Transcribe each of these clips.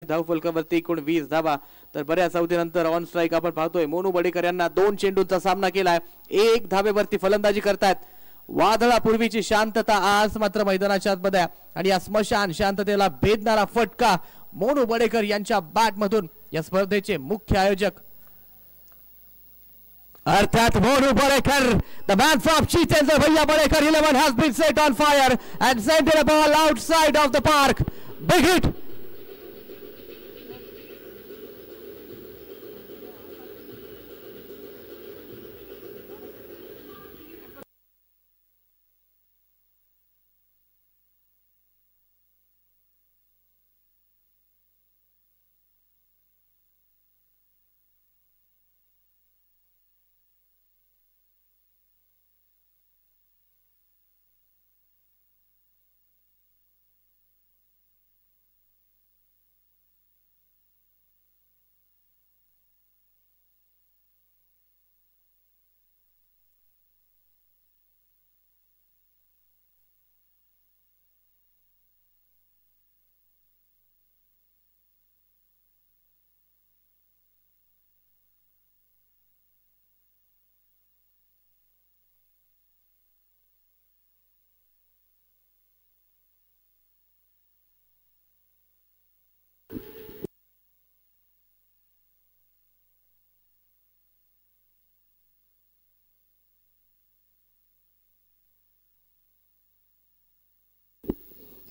धावफलकावरती एकूण 20 धावा. तर बऱ्याच अवधीनंतर ऑन स्ट्राईक आपण पाहतोय मोनू बडेकर यांना 2 चेंडूंचा सामना केलाय. 1 धावेवरती फलंदाजी करतायत. वादळापूर्वीची शांतता आज मात्र मैदानाच्या आतमध्ये आणि या स्मशान शांततेला भेदणारा फटका मोनू बडेकर यांच्या बॅट मधून. या स्पर्धेचे मुख्य आयोजक अर्थात Monu Badekar, the man from Chitendra Bhaiya Bwadekar 11 has been set on fire and sent a ball outside of the park. Big hit.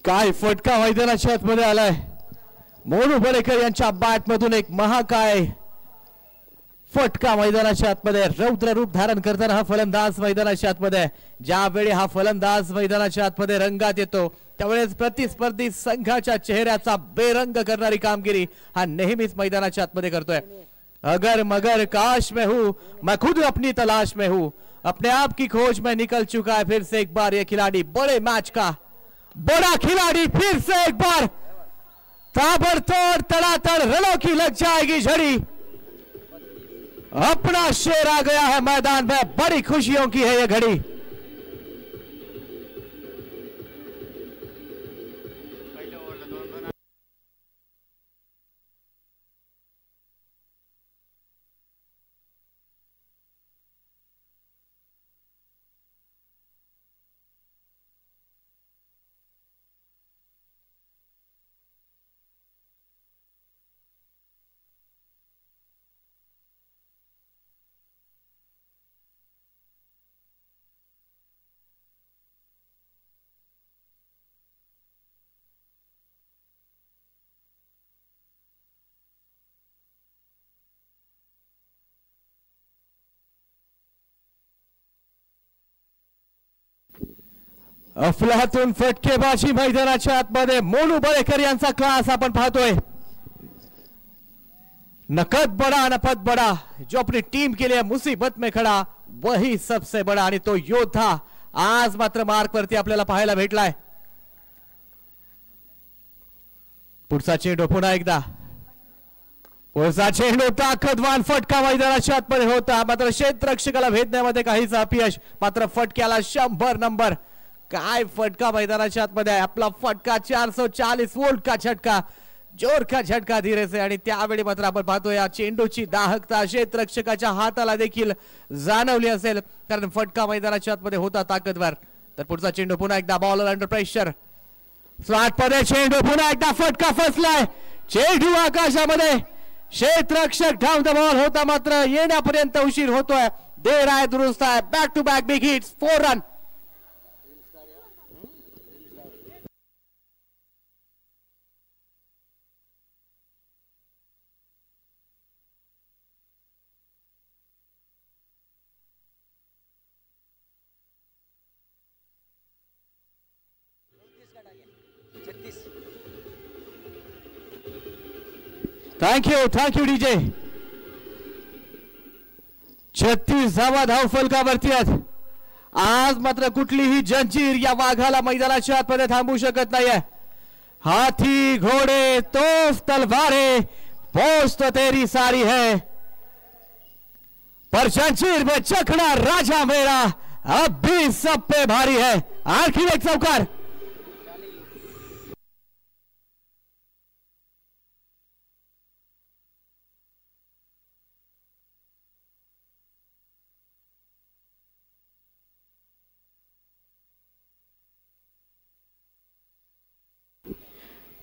काय फटका मैदानाच्या आतमध्ये आलाय. मोनू बडेकर यांच्या बॅट मधून एक महाकाय फटका मैदानाच्या आतमध्ये. रौद्र रूप धारण करताना हा फलंदाज मैदानाच्या आतमध्ये. ज्यावेळी हा फलंदाज मैदानाच्या आतमध्ये रंगात येतो त्यावेळेस प्रतिस्पर्धी संघाच्या चेहऱ्याचा बेरंग करणारी कामगिरी हा नेहमीच मैदानाच्या आतमध्ये करतोय. अगर मगर काश में हूं, मैं खुद अपनी तलाश में हूं, अपने आप की खोज में निकल चुका है फिर से एक बार ये खिलाड़ी. बड़े मैच का बड़ा खिलाड़ी फिर से एक बार. ताबड़तोड़ तड़ातड़ रनों की लग जाएगी झड़ी. अपना शेर आ गया है मैदान में. बड़ी खुशियों की है ये घड़ी. अफलातून फटकेबाजी मैदानाच्या आतमध्ये मोनू बडेकर यांचा क्लास आपण पाहतोय. नकद बड़ा नफत बड़ा, जो अपनी टीम के लिए मुसीबत में खड़ा वही सबसे बड़ा. आणि तो योद्धा आज मात्र मार्क वरती आपल्याला पाहायला भेटलाय. पुढचा चेंडू पुन्हा एकदा. पुढचा चेंडू ताकदवान फटका मैदानाच्या आतमध्ये होता मात्र क्षेत्ररक्षकाला भेदण्यामध्ये काहीच अपयश. मात्र फटक्याला 100 नंबर. काय फटका मैदानाच्या आतमध्ये आहे. आपला फटका 440 वोल्ट का झटका, जोर का झटका धीरे से. आणि त्यावेळी मात्र आपण पाहतोय या चेंडूची दाहकता क्षेत्ररक्षकाच्या हाताला देखील जाणवली असेल कारण फटका मैदानाच्या आतमध्ये होता ताकदवर. तर पुढचा चेंडू पुन्हा एकदा बॉलर अंडर प्रेशर. स्लॉट मध्ये चेंडू पुन्हा एकदा फटका फसलाय. चेंडू आकाशामध्ये. क्षेत्ररक्षक डाऊन द बॉल होता मात्र येण्यापर्यंत उशीर होतोय. देर आहे दुरुस्त आहे. Back to back big hits. 4 run. Thank you DJ. 36 धावा धावफलकावरती आहेत. आज मात्र कुठलीही जंजीर या वाघाला मैदानाच्या आतमध्ये थांबवू शकत नाहीये. हाथी घोड़े तोफ तलवारें फौज तो तेरी सारी है पर जंजीर में चखना राजा मेरा अब भी सब पे भारी है. आणखी एक चौकार.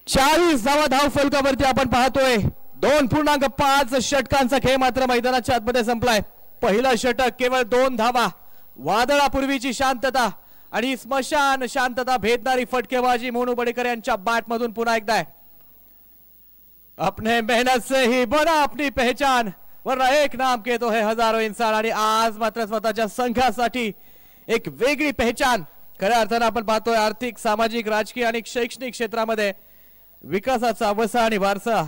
40 धावा धाव फलकावरती आपण पाहतोय 2.5 षटकांचा खेळ मात्र मैदानाच्या आतमध्ये संपलाय. पहिला षटक केवळ 2 धावा, वादळापूर्वीची शांतता आणि स्मशान शांतता भेदणारी फटकेबाजी मोनू बडेकर यांच्या बॅट मधून पुन्हा एकदा. अपने मेहनत से ही बना अपनी पहचान, वरना एक नाम के तो है हजारों इंसान. आणि आज मात्र स्वतःच्या संघासाठी एक वेगळी पहचान खऱ्या अर्थानं आपण पाहतोय. आर्थिक, सामाजिक, राजकीय आणि शैक्षणिक क्षेत्रामध्ये विकासाचा वसा आणि वारसा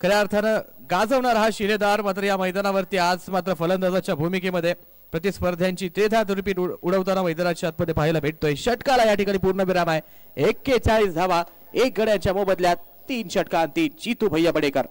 खऱ्या अर्थानं गाजवणारा हा शिलेदार मात्र या मैदानावरती आज मात्र फलंदाजाच्या भूमिकेमध्ये प्रतिस्पर्ध्यांची त्रेधा दुर्पीट उडवताना मैदानाच्या आतमध्ये पाहायला भेटतोय. षटकाला या ठिकाणी पूर्णविराम आहे. 41 धावा 1 गड्याच्या मोबदल्यात 3 षटकांती जीतू भैया बडेकर.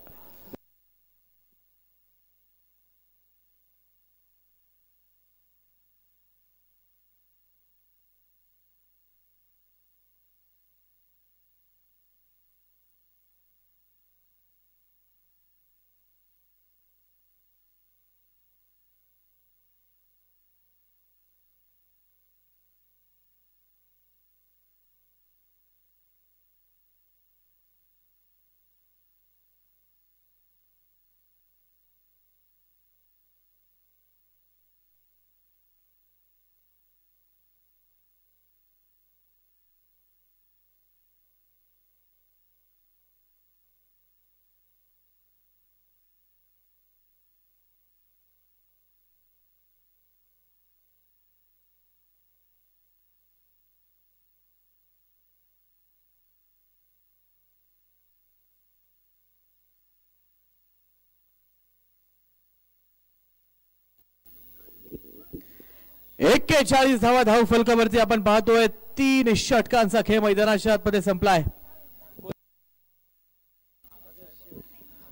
एक्केचाळीस धावा धाव फलकावरती आपण पाहतोय 3 षटकांचा खेळ मैदानाच्या आतमध्ये संपलाय.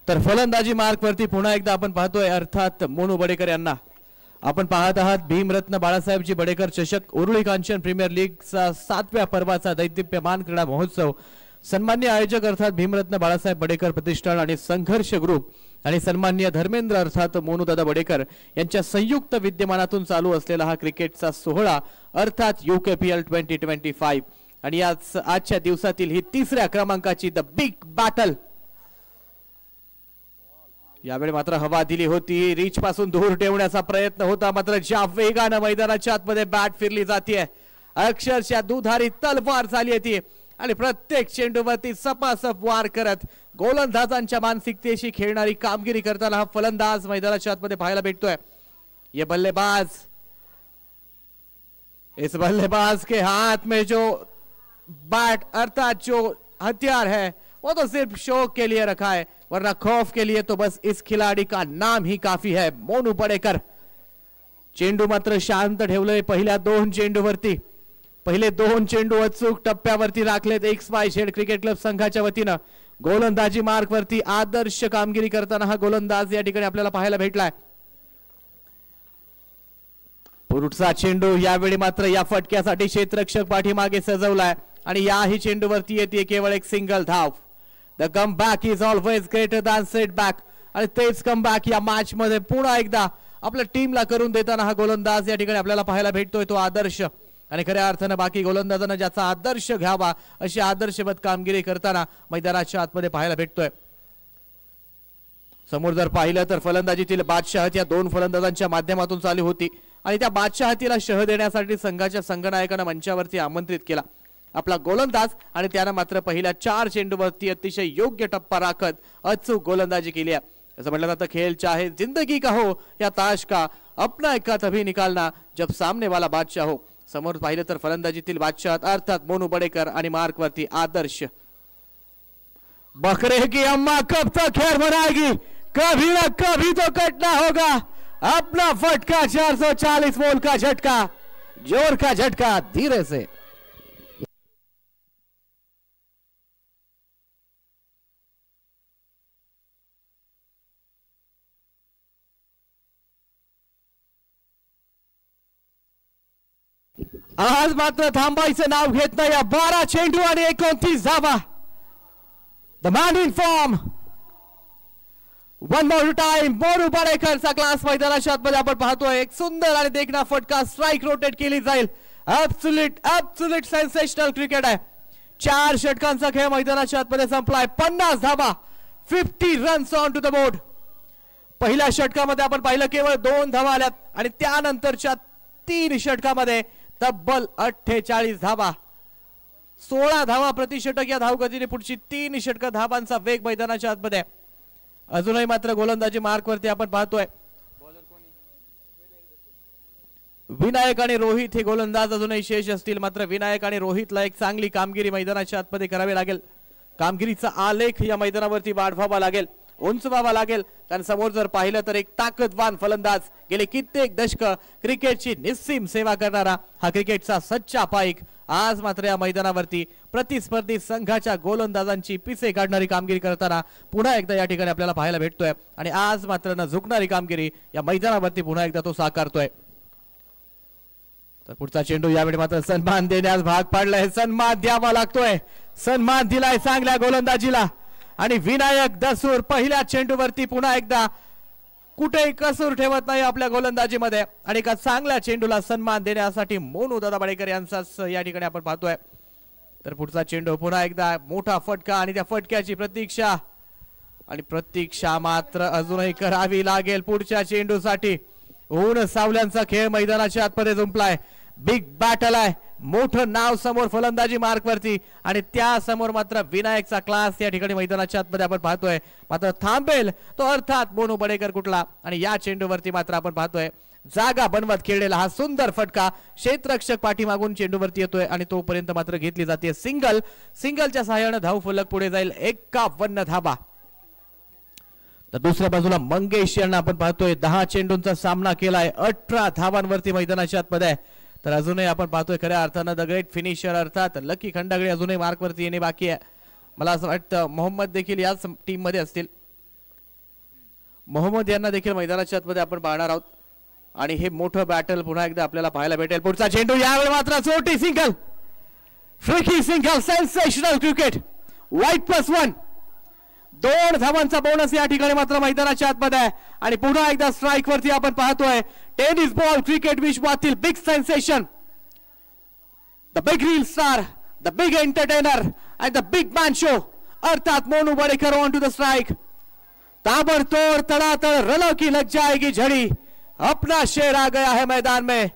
तर फलंदाजी मार्क वरती पुन्हा एकदा आपण पाहतोय अर्थात मोनू बडेकर यांना. आपण पाहत आहात भीमरत्न बाळासाहेबजी बडेकर चषक उरुळी कांचन प्रीमियर लीगचा 7व्या पर्वाचा दैदिप्यमान क्रीडा महोत्सव सन्मान्य आयोजक अर्थात भीमरत्न बाळासाहेब बडेकर प्रतिष्ठान आणि संघर्ष ग्रुप आणि सन्मान्य धर्मेंद्र अर्थात मोनूदादा बडेकर यांच्या संयुक्त विद्यमानातून चालू असलेला हा क्रिकेटचा सोहळा अर्थात UKPL 2025 आणि आजच्या दिवसातील ही 3ऱ्या क्रमांकाची द बिग बॅटल. यावेळी मात्र हवा दिली होती, रीच पासून दूर ठेवण्याचा प्रयत्न होता, मात्र ज्या वेगाने मैदानाच्या आतमध्ये बॅट फिरली जाते अक्षरशः दुधारी तलवार झाली होती आणि प्रत्येक चेंडूवरती सपासप वार करत गोलंदाजांच्या मानसिकतेशी खेळणारी कामगिरी करताना हा फलंदाज मैदानाच्या आतमध्ये पाहायला भेटतोय. ये बल्लेबाज, इस बल्लेबाज के हाथ में जो बैट अर्थात जो हथियार है वो तो सिर्फ शौक के लिए रखा है, वरना खौफ के लिए तो बस इस खिलाड़ी का नाम ही काफी है, मोनू बडेकर. चेंडू मात्र शांत ठेवलंय पहिल्या 2 चेंडूवरती. पहिले 2 चेंडू अचूक टप्प्यावरती राखलेत. XYZ क्रिकेट क्लब संघाच्या वतीनं गोलंदाजी मार्क वरती आदर्श कामगिरी करताना हा गोलंदाज या ठिकाणी आपल्याला पाहायला भेटलाय. पुढचा चेंडू यावेळी मात्र या फटक्यासाठी क्षेत्ररक्षक पाठीमागे सजवलाय आणि याही चेंडूवरती येते केवळ एक सिंगल धाव. The comeback is always greater than setback आणि तेच कमबॅक या मॅच मध्ये पुन्हा एकदा आपल्या टीमला करून देताना हा गोलंदाज या ठिकाणी आपल्याला पाहायला भेटतोय. तो आदर्श आणि खऱ्या अर्थानं बाकी गोलंदाजांना ज्याचा आदर्श घ्यावा अशी आदर्शवत कामगिरी करताना मैदानाच्या आतमध्ये पाहायला भेटतोय. समोर जर पाहिलं तर फलंदाजीतील बादशाहत या 2 फलंदाजांच्या माध्यमातून चालू होती आणि त्या बादशाहतीला शह देण्यासाठी संघाच्या संघनायकानं मंचावरती आमंत्रित केला आपला गोलंदाज आणि त्यानं मात्र पहिल्या 4 चेंडूवरती अतिशय योग्य टप्पा राखत अचूक गोलंदाजी केली आहे. असं म्हटलं जातं खेळ चाहे जिंदगी का हो या ताश का अपना एका तभी निकालना जब सामने वाला बादशाह हो. समोर पाहिलं तर फलंदाजीतील बादशाह अर्थात मोनू बडेकर आणि मार्क वरती आदर्श. बकरे की अम्मा कब तक खैर बनाएगी, कभी ना कभी तो कटना होगा. अपना फटका 440 वोल्ट का झटका, जोर का झटका धीरे से. आज मात्र थांबायचं नाव घेत नाही. 12 चेंडू आणि 29 धावा. The man in form one more time Monu बडेकरचा क्लास मैदानाच्या आतमध्ये आपण पाहतोय. एक सुंदर आणि देखना फटका स्ट्राइक रोटेट केली जाईल. ऍब्सोल्यूट सेन्सेशनल क्रिकेट आहे. 4 षटकांचा खेळ मैदानाच्या आतमध्ये संपलाय. 50 धावा, 50 runs on to the board. पहिल्या षटकामध्ये आपण पाहिलं केवळ 2 धावा आल्यात आणि त्यानंतरच्या 3 षटकामध्ये तब्बल 48 धावा, 16 धावा प्रति षटक या धावगतीने पुढची 3 षटक धावांचा वेग मैदानाच्या आतमध्ये. अजूनही मात्र गोलंदाजी मार्कवरती आपण पाहतोय विनायक आणि रोहित हे गोलंदाज अजूनही शेष असतील. मात्र विनायक आणि रोहितला एक चांगली कामगिरी मैदानाच्या आतमध्ये करावी लागेल. कामगिरीचा आलेख या मैदानावरती वाढवावा लागेल, उंचवावा लागेल. कारण समोर जर पाहिलं तर एक ताकदवान फलंदाज, गेले कित्येक दशक क्रिकेटची निस्सीम सेवा करणारा हा क्रिकेटचा सच्चा पाईक आज मात्र या मैदानावरती प्रतिस्पर्धी संघाच्या गोलंदाजांची पिसे काढणारी कामगिरी करताना पुन्हा एकदा या ठिकाणी आपल्याला पाहायला भेटतोय. आणि आज मात्र न झुकणारी कामगिरी या मैदानावरती पुन्हा एकदा तो साकारतोय. तर पुढचा चेंडू यावेळी मात्र सन्मान देण्यास भाग पाडलाय. सन्मान द्यावा लागतोय, सन्मान दिलाय चांगल्या गोलंदाजीला. आणि विनायक दसूर पहिल्या चेंडूवरती पुन्हा एकदा कुठेही कसूर ठेवत नाही आपल्या गोलंदाजीमध्ये. आणि एका चांगल्या चेंडूला सन्मान देण्यासाठी मोनू दादा बडेकर यांचाच या ठिकाणी आपण पाहतोय. तर पुढचा चेंडू पुन्हा एकदा मोठा फटका आणि त्या फटक्याची प्रतीक्षा, आणि प्रतीक्षा मात्र अजूनही करावी लागेल पुढच्या चेंडूसाठी. ऊन सावल्यांचा खेळ मैदानाच्या आतमध्ये जुंपलाय. बिग बॅटल आहे, मोठं नाव समोर फलंदाजी मार्कवरती आणि त्या समोर मात्र विनायकचा क्लास या ठिकाणी मैदानाच्या आतमध्ये आपण पाहतोय. मात्र थांबेल तो अर्थात मोनू बडेकर कुठला. आणि या चेंडूवरती मात्र आपण पाहतोय जागा बनवत खेळलेला हा सुंदर फटका. क्षेत्ररक्षक पाठीमागून चेंडूवरती येतोय आणि तोपर्यंत मात्र घेतली जाते सिंगल. सिंगलच्या सहाय्याने धाव फलक पुढे जाईल. 51 धावा. तर दुसऱ्या बाजूला मंगेश यांना आपण पाहतोय 10 चेंडूंचा सामना केलाय, 18 धावांवरती मैदानाच्या आतमध्ये. तर अजूनही आपण पाहतोय खऱ्या अर्थानं द ग्रेट फिनिशर अर्थात लकी खंडागळे अजूनही मार्कवरती येणे बाकी आहे. मला असं वाटतं मोहम्मद देखील याच टीम मध्ये असतील. मोहम्मद यांना देखील मैदानाच्या आतमध्ये आपण पाहणार आहोत. आणि हे मोठं बॅटल पुन्हा एकदा आपल्याला पाहायला भेटेल. पुढचा चेंडू यावेळी मात्र चोटी सिंगल, फ्रिकी सिंगल, सेन्सेशनल क्रिकेट, वाईट +1. 2 धावांचा बोनस या ठिकाणी मात्र मैदानाच्या आतमध्ये आहे. आणि पुन्हा एकदा स्ट्राइक वरती आपण पाहतोय टेनिस बॉल क्रिकेट विश्वातील big sensation, the big reel star, the big entertainer and the big man show अर्थात Monu Badekar on to the strike. ताबड़तोड़ तड़ातड़ रनों की लग जाएगी झड़ी, अपना शेर आ गया है मैदान में,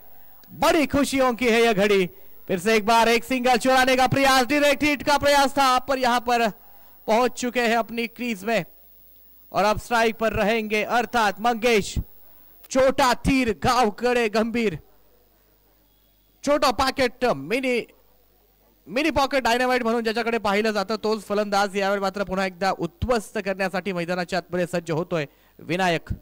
बड़ी खुशियों की है यह घड़ी. फिर से एक बार एक सिंगल चुराने का प्रयास, डायरेक्ट हिट का प्रयास था, पर यहां पर पहुंच चुके हैं अपनी क्रीज में और अब स्ट्राइक पर रहेंगे अर्थात मंगेश. छोटा तीर गाव कडे गंभीर, छोटा पॉकेट मिनी पॉकेट डायनामाइट म्हणून ज्याच्याकडे पाहिलं जातं तोच फलंदाज यावेळी मात्र पुन्हा एकदा उद्ध्वस्त करण्यासाठी मैदानाच्या आतमध्ये सज्ज होतोय विनायक.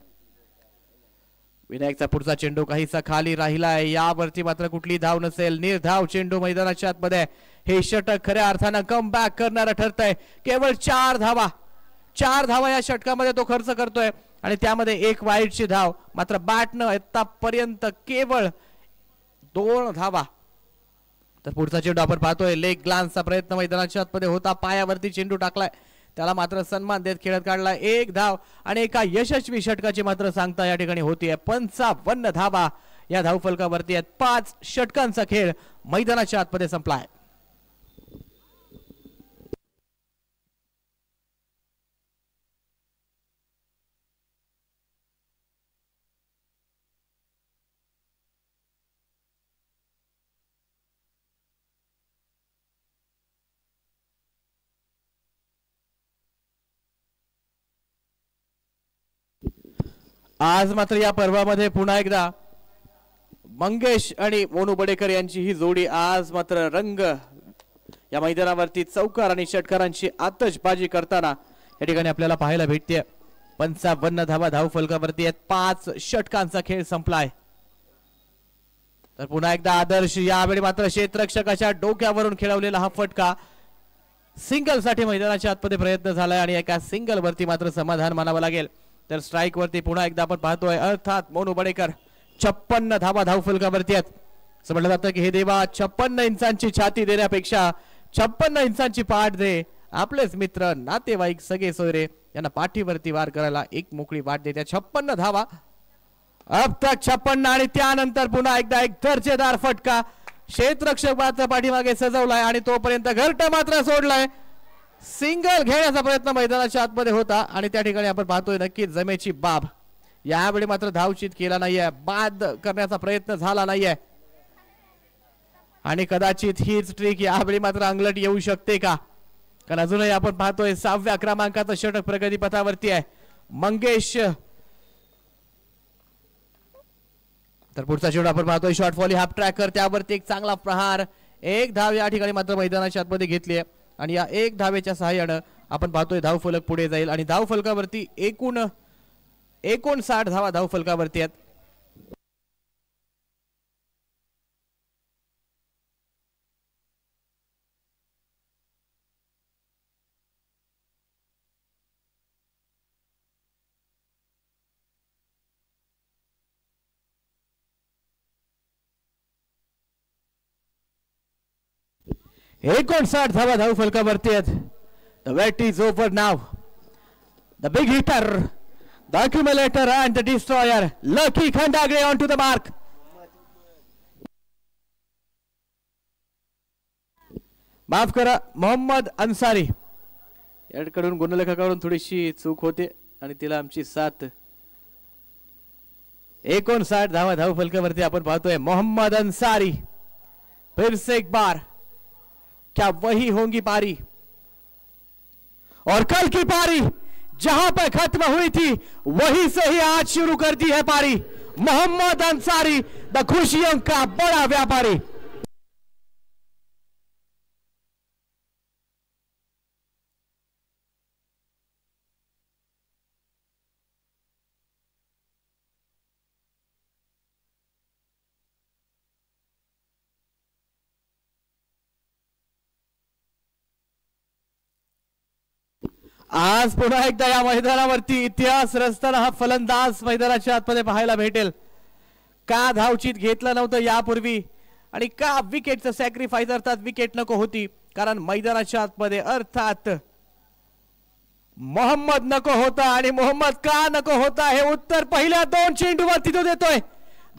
विनायकचा पुढचा चेंडू काहीसा खाली राहिलाय, यावरती मात्र कुठली धाव नसेल. निर्धाव चेंडू मैदानाच्या आतमध्ये. हे षटक खऱ्या अर्थानं कम बॅक करणारं ठरतंय. केवळ 4 धावा या षटकामध्ये तो खर्च करतोय आणि त्यामध्ये एक वाईटची धाव. मात्र बॅटनं आतापर्यंत केवळ 2 धावा. तर पुढचा चेंडू आपण पाहतोय लेग ग्लान्सचा प्रयत्न मैदानाच्या आतमध्ये होता, पायावरती चेंडू टाकलाय, त्याला मात्र सन्मान देत खेळत काढलाय. 1 धाव आणि एका यशस्वी षटकाची मात्र सांगता या ठिकाणी होतीये. 55 धावा या धावफलकावरती आहेत. 5 षटकांचा खेळ मैदानाच्या आतमध्ये संपलाय. आज मात्र या पर्वामध्ये पुन्हा एकदा मंगेश आणि मोनू बडेकर यांची ही जोडी आज मात्र रंग या मैदानावरती चौकार आणि षटकारांची आतषबाजी करताना या ठिकाणी आपल्याला पाहायला भेटते. 55 धावा धावफलकावरती आहेत. 5 षटकांचा खेळ संपलाय. तर पुन्हा एकदा आदर्श यावेळी मात्र क्षेत्ररक्षकाच्या डोक्यावरून खेळवलेला हा फटका. सिंगल साठी मैदानाच्या आतमध्ये प्रयत्न झालाय आणि एका सिंगल वरती मात्र समाधान मानावं लागेल. तर स्ट्राइक वरती पुन्हा एकदा आपण पाहतोय अर्थात मोनू बडेकर. 56 धावा धावफलकावरती आहेत. असं म्हटलं जातं की हे देवा 56 इंचांची छाती देण्यापेक्षा 56 इंचांची पाठ दे. आपलेच मित्र नातेवाईक सगळे सोयरे यांना पाठीवरती वार करायला एक मोकळी वाट देत्या. 56 धावा अब तक 56 आणि त्यानंतर पुन्हा एकदा एक दर्जेदार फटका क्षेत्ररक्षक मात्र पाठीमागे सजवलाय आणि तोपर्यंत घरट मात्र सोडलाय. सिंगल घेण्याचा प्रयत्न मैदानाच्या आतमध्ये होता आणि त्या ठिकाणी आपण पाहतोय नक्कीच जमेची बाब. यावेळी मात्र धावचीत केला नाहीये, बाद करण्याचा प्रयत्न झाला नाहीये आणि कदाचित हीच ट्रिक यावेळी मात्र अंगलट येऊ शकते का, कारण अजूनही आपण पाहतोय 6व्या क्रमांकाचं षटक प्रगती पथावरती आहे मंगेश. तर पुढचा चेंडू आपण पाहतोय शॉर्ट फॉली हाफ ट्रॅकर, त्यावरती एक चांगला प्रहार. एक धाव या ठिकाणी मात्र मैदानाच्या आतमध्ये घेतली आहे आणि या एक धावेच्या सहाय्यानं आपण पाहतोय धाव फलक पुढे जाईल आणि धाव फलकावरती एकूण 59 धावा धाव फलकावरती आहेत. एकोणसाठ धावा धाव फलकावरती आहेत. The wait is over now. The big hitter, the accumulator and the destroyer Lucky Khandagale on to the mark. माफ करा मोहम्मद अन्सारी याकडून गुणलेखाकडून थोडीशी चूक होते आणि तिला आमची साथ. 59 धावा धाव फलकावरती आपण पाहतोय मोहम्मद अन्सारी. फिर से एक बार, क्या वही होंगी पारी और कल की पारी जहां पर खत्म हुई थी वहीं से ही आज शुरू कर दी है पारी. मोहम्मद अंसारी द खुशियों का बड़ा व्यापारी. आज पुन्हा एकदा या मैदानावरती इतिहास रचताना हा फलंदाज मैदानाच्या आतमध्ये पाहायला भेटेल. का धावचीत घेतलं नव्हतं यापूर्वी आणि का विकेटचं सॅक्रिफाईस अर्थात विकेट नको होती, कारण मैदानाच्या आतमध्ये अर्थात मोहम्मद नको होता. आणि मोहम्मद का नको होता हे उत्तर पहिल्या 2 चेंडूवरती तो देतोय.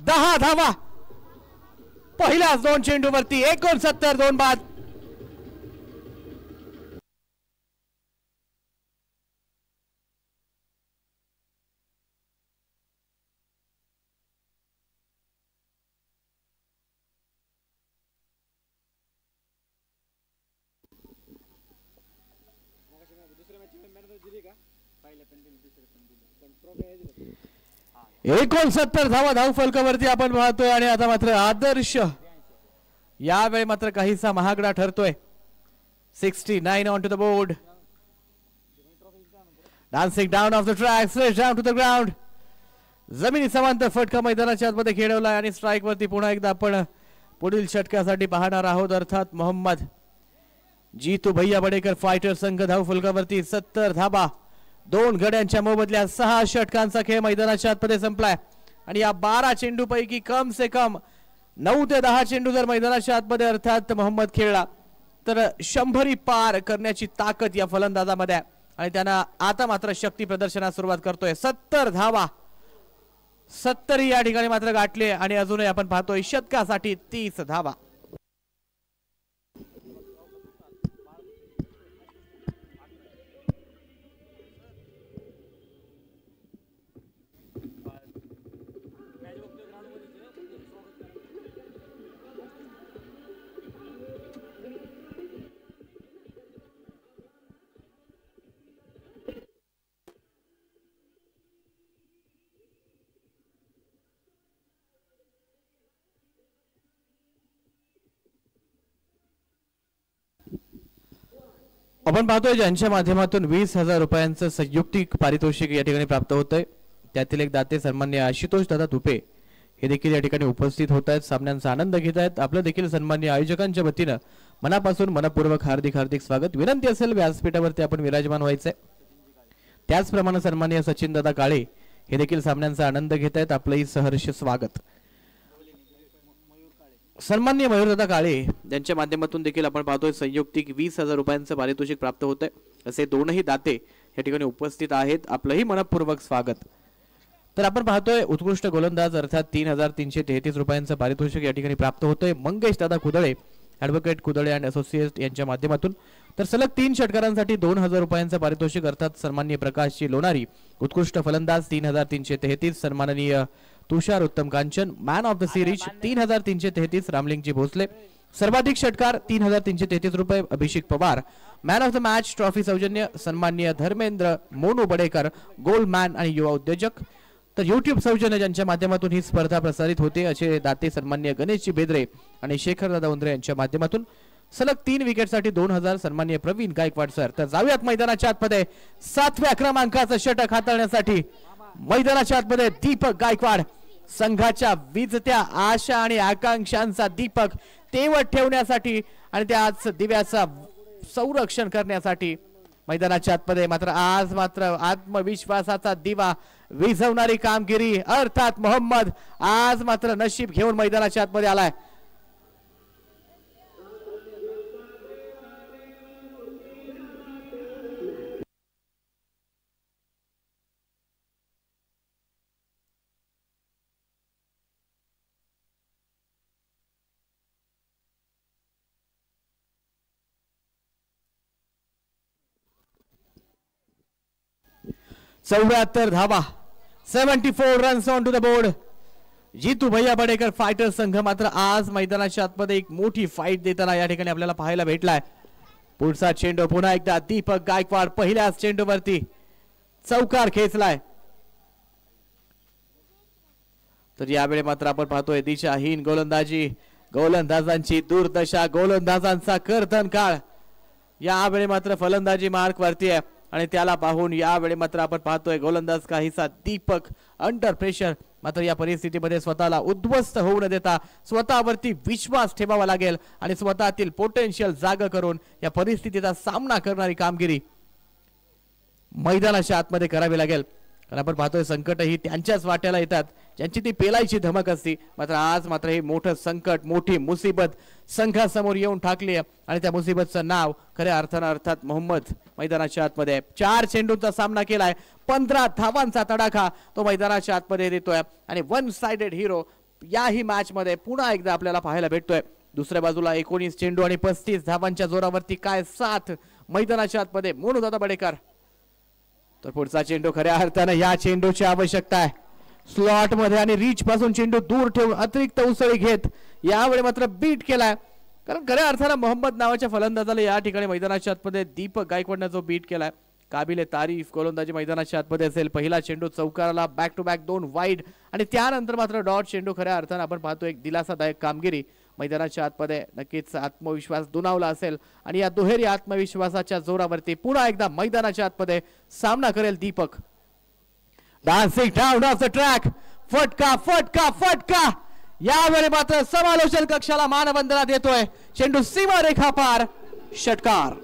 10 धावा पहिल्याच 2 चेंडूवरती. 69 2 बाद. एकोणसत्तर धावा धाव फलकावरती आपण पाहतोय आणि आता मात्र आदर्श यावेळी मात्र काहीसा महागडा ठरतोय. 69 on to the board. Dancing down of the track, stretch down to the ground. जमिनी समांतर फटका मैदानाच्या आतमध्ये खेळवलाय आणि स्ट्राईक वरती पुन्हा एकदा आपण पुढील षटकासाठी पाहणार आहोत, अर्थात मोहम्मद. जीतू भैया बडेकर फायटर संघ धाव फलकावरती 70 धाबा. 2 गड्यांच्या मोबदल्यात 6 षटकांचा खेळ मैदानाच्या आतमध्ये संपलाय आणि या 12 चेंडू पैकी कम से कम 9 ते 10 चेंडू जर मैदानाच्या आतमध्ये अर्थात मोहम्मद खेळला तर 100 पार करण्याची ताकद या फलंदाजामध्ये आणि त्यांना आता मात्र शक्ती प्रदर्शनास सुरुवात करतोय. 70 धावा 70 या ठिकाणी मात्र गाठले आणि अजूनही आपण पाहतोय शतकासाठी 30 धावा. आपण पाहतोय ज्यांच्या माध्यमातून 20,000 रुपयांचं संयुक्तिक पारितोषिक या ठिकाणी प्राप्त होतंय त्यातील एक दाते सन्माननीय आशुतोष दादा तुपे हे देखील या ठिकाणी उपस्थित होत आहेत, सामन्यांचा आनंद घेत आहेत. आपलं देखील सन्माननीय आयोजकांच्या वतीनं मनापासून मनपूर्वक हार्दिक हार्दिक स्वागत. विनंती असेल व्यासपीठावरती आपण विराजमान व्हायचंय. त्याचप्रमाणे सन्माननीय सचिन दादा काळे हे देखील सामन्यांचा आनंद घेत आहेत, आपलंही सहर्ष स्वागत. सन्माननीय मयूरदादा काळे यांच्या माध्यमातून देखील आपण पाहतोय संयुक्तिक 20,000 रुपयांचं पारितोषिक प्राप्त होतंय. असे दोनही दाते या ठिकाणी उपस्थित आहेत, आपलंही मनपूर्वक स्वागत. तर आपण पाहतोय उत्कृष्ट गोलंदाज अर्थात 3,333 रुपयांचं पारितोषिक या ठिकाणी प्राप्त होतोय मंगेश दादा Kudale, advocate Kudale and associate यांच्या माध्यमातून. तर सलग 3 षटकारांसाठी 2,000 रुपयांचं पारितोषिक अर्थात सन्माननीय प्रकाशची लोणारी, उत्कृष्ट फलंदाज 3,333 सन्माननीय Tushar Uttam Kanchan, man of the series 3,333 Ramlingji Bhosale, सर्वाधिक षटकार 3,333 रुपये Abhishek Pawar, man of the match trophy सौजन्य सन्माननीय धर्मेंद्र मोनू बडेकर, गोल्डमॅन आणि युवा उद्योजक. तर युट्यूब सौजन्य ज्यांच्या माध्यमातून ही स्पर्धा प्रसारित होते असे दाते सन्माननीय गणेशजी बेदरे आणि शेखर दादा उंद्रे यांच्या माध्यमातून. सलग 3 विकेटसाठी 2,000 सन्माननीय प्रवीण गायकवाड सर. तर जाऊयात मैदानाच्या आतमध्ये 7व्या क्रमांकाचं षटक हाताळण्यासाठी. मैदानाच्या आतमध्ये दीपक गायकवाड, संघाच्या विजत्या आशा आणि आकांक्षांचा दीपक तेवत ठेवण्यासाठी आणि त्याच दिव्याचा संरक्षण करण्यासाठी मैदानाच्या आतमध्ये. मात्र आज मात्र आत्मविश्वासाचा दिवा विझवणारी कामगिरी अर्थात मोहम्मद आज मात्र नशीब घेऊन मैदानाच्या आतमध्ये आलाय. चौऱ्याहत्तर धावा, 74 runs on to the board. Jitu भैया बडेकर फायटर संघ मात्र आज मैदानाच्या आतमध्ये एक मोठी फाईट देताना या ठिकाणी आपल्याला पाहायला भेटलाय. पुढचा चेंडू पुन्हा एकदा दीपक गायकवाड पहिल्याच चेंडूवरती चौकार खेचलाय. तर यावेळी मात्र आपण पाहतोय दिशाहीन गोलंदाजी, गोलंदाजांची दुर्दशा, गोलंदाजांचा कर्तन काळ. यावेळी मात्र फलंदाजी मार्क वरती आहे आणि त्याला पाहून यावेळी मात्र आपण पाहतोय गोलंदाज काहीसा दीपक अंडर प्रेशर. मात्र या परिस्थितीमध्ये स्वतःला उद्ध्वस्त होऊ न देता स्वतःवरती विश्वास ठेवावा लागेल आणि स्वतःतील पोटेन्शियल जागा करून या परिस्थितीचा सामना करणारी कामगिरी मैदानाच्या आतमध्ये करावी लागेल. कारण आपण पाहतोय संकट ही त्यांच्याच वाट्याला येतात ज्यांची ती पेलायची धमक असते. मात्र आज मात्र हे मोठं संकट, मोठी मुसीबत संघासमोर येऊन ठाकली आणि त्या मुसीबतचं नाव खऱ्या अर्थानं अर्थात मोहम्मद मैदानाच्या आतमध्ये. 4 चेंडूंचा सामना केलाय, 15 धावांचा तडाखा तो मैदानाच्या आतमध्ये देतोय आणि वन साइडेड हिरो याही मॅच मध्ये पुन्हा एकदा आपल्याला पाहायला भेटतोय. दुसऱ्या बाजूला 19 चेंडू आणि 35 धावांच्या जोरावरती काय साथ मैदानाच्या आतमध्ये मोनू दादा बडेकर. तर पुढचा चेंडू खऱ्या अर्थानं या चेंडूची आवश्यकता आहे. स्लॉट मध्ये आणि रीच पासून चेंडू दूर ठेवून अतिरिक्त उसळी घेत यावेळी मात्र बीट केलाय. कारण खऱ्या अर्थानं मोहम्मद नावाच्या फलंदाजाला या ठिकाणी मैदानाच्या आतमध्ये दीपक गायकवाडनं जो बीट केलाय काबिले तारीफ गोलंदाजी मैदानाच्या आतमध्ये असेल. पहिला चेंडू चौकाराला बॅक टू बॅक 2 वाईड आणि त्यानंतर मात्र डॉट चेंडू. खऱ्या अर्थानं आपण पाहतो एक दिलासादायक कामगिरी मैदानाच्या आतमध्ये. नक्कीच आत्मविश्वास दुणावला असेल आणि या दुहेरी आत्मविश्वासाच्या जोरावरती पुन्हा एकदा मैदानाच्या आतमध्ये सामना करेल Deepak. Dancing down of the track, फटका फटका फटका. यावेळी मात्र समालोचन कक्षाला मानवंदना देतोय चेंडू सीमा रेखा पार, षटकार.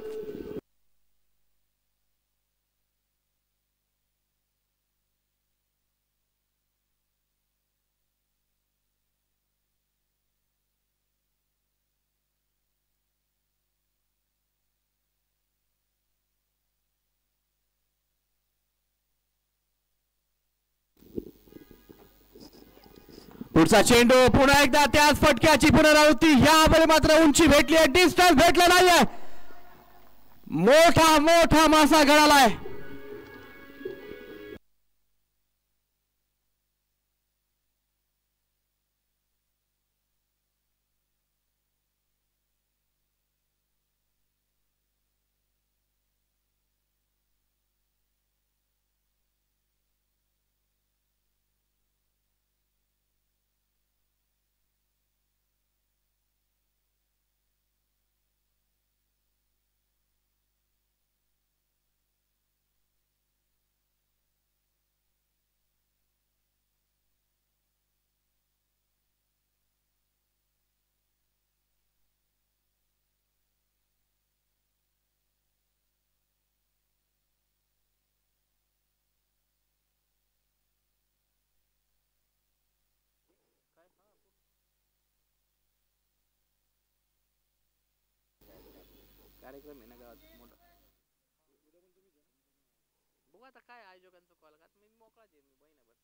पुढचा चेंडू पुन्हा एकदा त्याच फटक्याची पुनरावृत्ती. यावेळी मात्र उंची भेटली आहे, डिस्टन्स भेटला नाहीये. मोठा मोठा मासा गळालाय. कार्यक्रम आहे ना गावात मोठा. बघू आता काय आयोजकांचा कॉल. आता मी मोकळा आहे, मी महिनाभर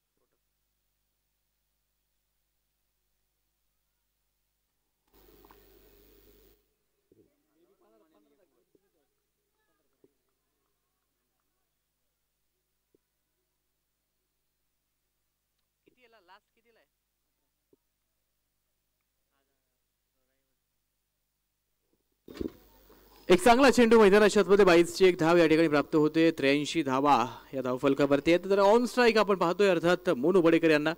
एक चांगला चेंडू मैदानाच्या आतमध्ये 22ची एक धाव या ठिकाणी प्राप्त होते. 83 धावा या धावफलकावरती आहेत. तर ऑन स्ट्राईक आपण पाहतोय अर्थात मोनू बडेकर यांना.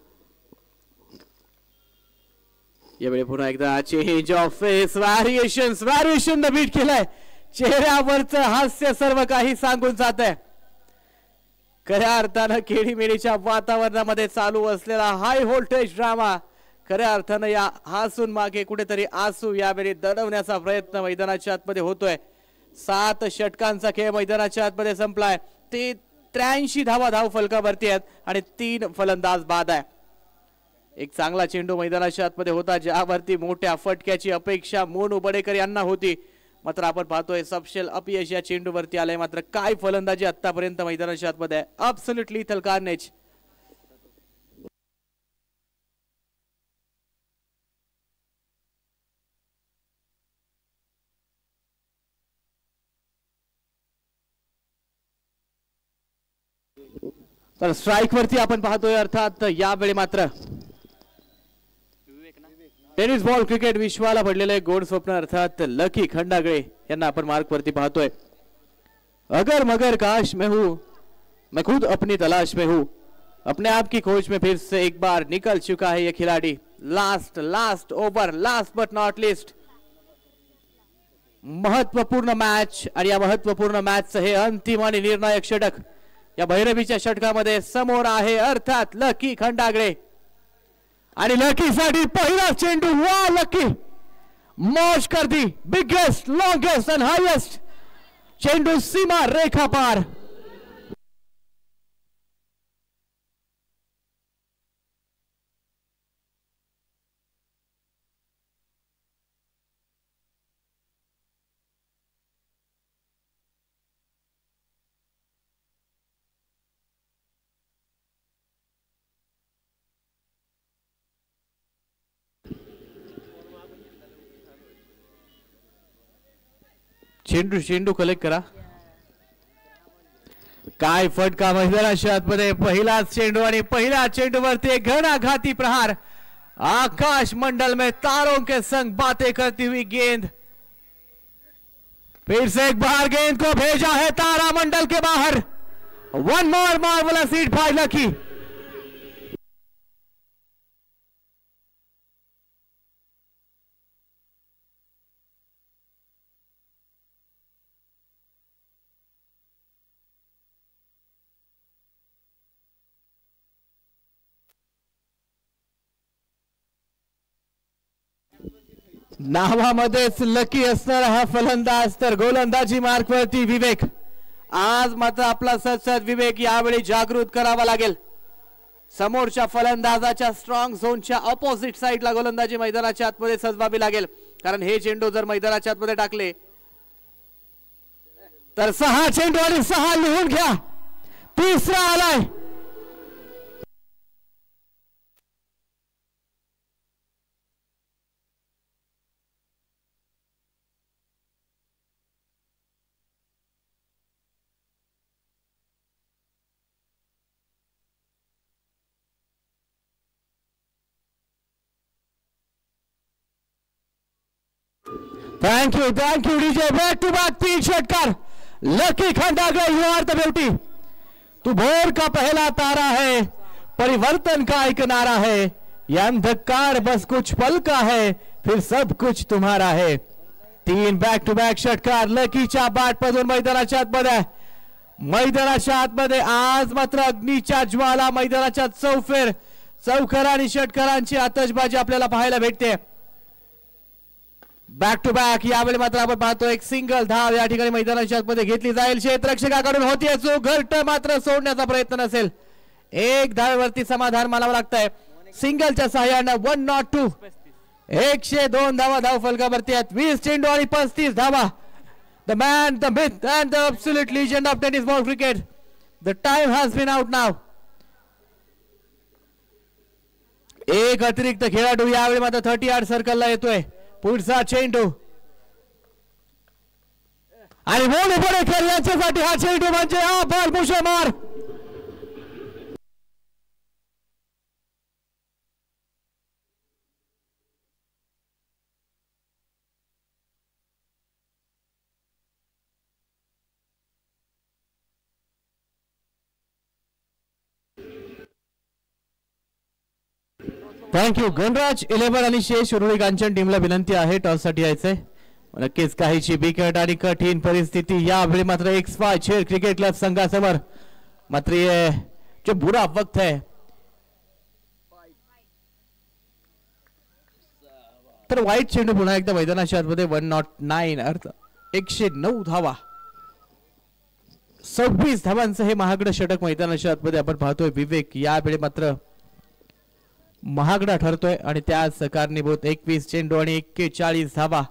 यावेळी पुन्हा एकदा change of face variation beat केलाय. चेहऱ्यावरचं हास्य सर्व काही सांगून जात आहे. खऱ्या अर्थानं खेळीमेळीच्या वातावरणामध्ये चालू असलेला हाय व्होल्टेज ड्रामा खऱ्या अर्थानं या हसून मागे कुठेतरी आसू यावेळी दडवण्याचा प्रयत्न मैदानाच्या आतमध्ये होतोय. 7 षटकांचा खेळ मैदानाच्या आतमध्ये संपलाय. ते 83 धावा धावफलकावरती आहेत आणि 3 फलंदाज बाद आहे. एक चांगला चेंडू मैदानाच्या आतमध्ये होता ज्यावरती मोठ्या फटक्याची अपेक्षा मोनू बडेकर यांना होती. मात्र आपण पाहतोय सपशेल अपयश या चेंडूवरती आलंय. मात्र काय फलंदाजी आतापर्यंत मैदानाच्या आतमध्ये आहे. Absolutely lethal carnage. तर स्ट्राईक वरती आपण पाहतोय अर्थात यावेळी मात्र टेनिस बॉल क्रिकेट विश्वाला पडलेले गोड स्वप्न अर्थात लकी खंडागळे यांना आपण मार्क वरती पाहतोय. अगर मगर काश में हूं मैं खुद अपनी तलाश में हूं अपने आप की खोज में फिर से एक बार निकल चुका है ये खिलाड़ी. Last over last but not list. महत्वपूर्ण मॅच आणि या महत्वपूर्ण मॅचचं हे अंतिम आणि निर्णायक षटक या भैरवीच्या षटकामध्ये समोर आहे अर्थात लकी खंडागळे. आणि लकी साठी पहिला चेंडू. वा लकी मौज कर दी. बिगेस्ट लॉन्गेस्ट अँड हायेस्ट चेंडू सीमा रेखा पार. चेंडू कलेक्ट करा. काय फटका मैदानाच्या आतमध्ये. पहिलाच चेंडू आणि पहिल्या चेंडूवरती घणाघाती प्रहार. आकाश मंडल में तारों के संग बातें करती हुई गेंद. फिर से एक बार गेंद को भेजा है तारा मंडल के बाहर. One more marvellous hit by Lucky. नावामध्येच लकी असणारा हा फलंदाज. तर गोलंदाजी मार्क वरती विवेक. आज मात्र आपला सदस्य विवेक यावेळी जागृत करावा लागेल. समोरच्या फलंदाजाच्या स्ट्रॉंग झोनच्या ऑपोजिट साइडला गोलंदाजी मैदानाच्या आतमध्ये सजवावी लागेल. कारण हे चेंडू जर मैदानाच्या आतमध्ये टाकले तर 6 चेंडू आणि 6 लिहून घ्या. तिसरा आलाय. Thank you DJ. Back to back 3 षटकार. Lucky Khandagale you are the beauty. तू भोर का पहला तारा है परिवर्तन का एक नारा है ये अंधकार बस कुछ पल का है फिर सब कुछ तुम्हारा है. 3 बॅक टू बॅक षटकार लकीच्या बॅटमधून मैदानाच्या आतमध्ये. मैदानाच्या आतमध्ये आज मात्र अग्नीच्या ज्वाला मैदानाच्या चौकर आणि षटकारांची आतषबाजी आपल्याला पाहायला भेटते. Back to back. यावेळी मात्र आपण पाहतो एक सिंगल धाव या ठिकाणी मैदानाच्या आतमध्ये घेतली जाईल. क्षेत्ररक्षकाकडून होतीये चूक. घरट मात्र सोडण्याचा प्रयत्न नसेल. एक धावेवरती समाधान मानावं लागतंय. सिंगलच्या सहाय्यानं 102 102 धावा धाव फलकावरती आहेत. 20 चेंडू आणि 35 धावा. The man the myth and the absolute legend of tennis ball cricket. The time has been out now. एक अतिरिक्त खेळाडू यावेळी मात्र 30 यार्ड सर्कलला येतोय. पुढचा चेंडू आणि मोनू बडेकर यांच्यासाठी हा चेंडू म्हणजे हा बॉल मुशे मार. थँक्यू गणराज 11 आणि शेष उरुळी कांचन टीमला विनंती आहे टॉस साठी यायचंय. नक्कीच काहीची बिकट आणि कठीण परिस्थिती यावेळी मात्र एक्स-वाय झेड क्रिकेट क्लब संघासमोर. मात्र ये जो बुरा वक्त है तर वाईट चेंडू पुन्हा एकदा मैदानाच्या आतमध्ये 109 अर्थ 109 धावा 26 धावांचं हे महागडं षटक मैदानाच्या आतमध्ये आपण पाहतोय. विवेक यावेळी मात्र महागडा ठरतोय आणि त्याच कारणीभूत 21 चेंडू आणि 41 धावा.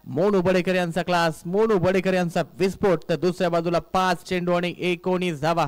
मोनू बडेकर यांचा क्लास, मोनू बडेकर यांचा विस्फोट. तर दुसऱ्या बाजूला 5 चेंडू आणि 19 धावा.